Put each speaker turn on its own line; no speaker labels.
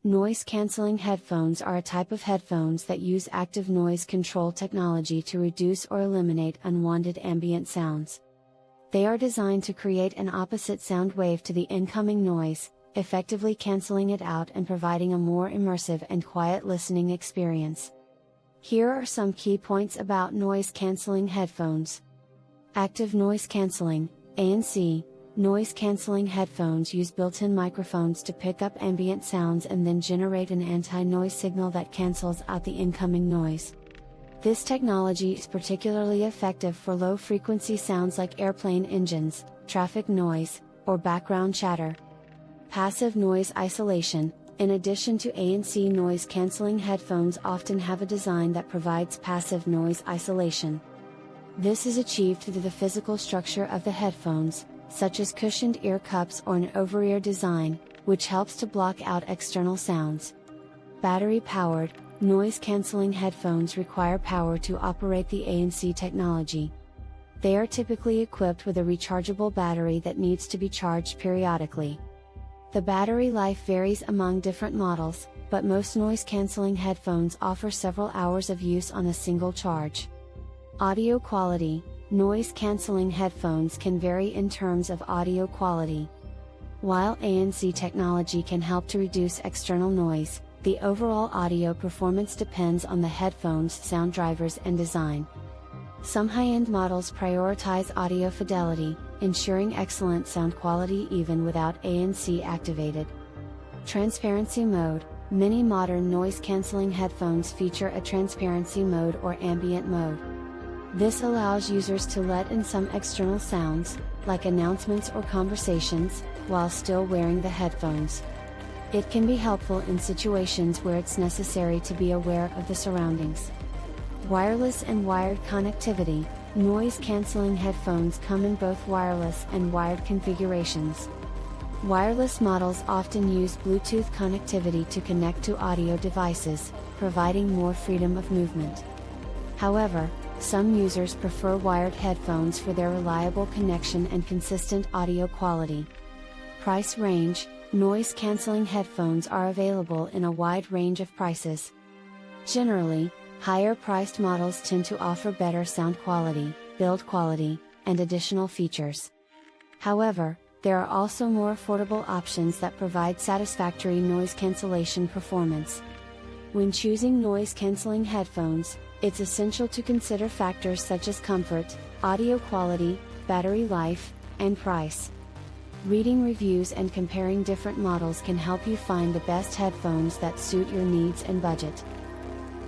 Noise-canceling headphones are a type of headphones that use active noise control technology to reduce or eliminate unwanted ambient sounds. They are designed to create an opposite sound wave to the incoming noise, effectively canceling it out and providing a more immersive and quiet listening experience. Here are some key points about noise-canceling headphones. Active noise cancelling, ANC. Noise-canceling headphones use built-in microphones to pick up ambient sounds and then generate an anti-noise signal that cancels out the incoming noise. This technology is particularly effective for low-frequency sounds like airplane engines, traffic noise, or background chatter. Passive noise isolation. In addition to ANC, noise-canceling headphones often have a design that provides passive noise isolation. This is achieved through the physical structure of the headphones, such as cushioned ear cups or an over-ear design, which helps to block out external sounds. Battery-powered, noise-canceling headphones require power to operate the ANC technology. They are typically equipped with a rechargeable battery that needs to be charged periodically. The battery life varies among different models, but most noise-canceling headphones offer several hours of use on a single charge. Audio quality. Noise-canceling headphones can vary in terms of audio quality. While ANC technology can help to reduce external noise, the overall audio performance depends on the headphone's sound drivers and design. Some high-end models prioritize audio fidelity, ensuring excellent sound quality even without ANC activated. Transparency mode. Many modern noise-canceling headphones feature a transparency mode or ambient mode. This allows users to let in some external sounds, like announcements or conversations, while still wearing the headphones. It can be helpful in situations where it's necessary to be aware of the surroundings. Wireless and wired connectivity. Noise-canceling headphones come in both wireless and wired configurations. Wireless models often use Bluetooth connectivity to connect to audio devices, providing more freedom of movement. However, some users prefer wired headphones for their reliable connection and consistent audio quality. Price range. Noise-canceling headphones are available in a wide range of prices. Generally, higher-priced models tend to offer better sound quality, build quality, and additional features. However, there are also more affordable options that provide satisfactory noise cancellation performance. When choosing noise-canceling headphones, it's essential to consider factors such as comfort, audio quality, battery life, and price. Reading reviews and comparing different models can help you find the best headphones that suit your needs and budget.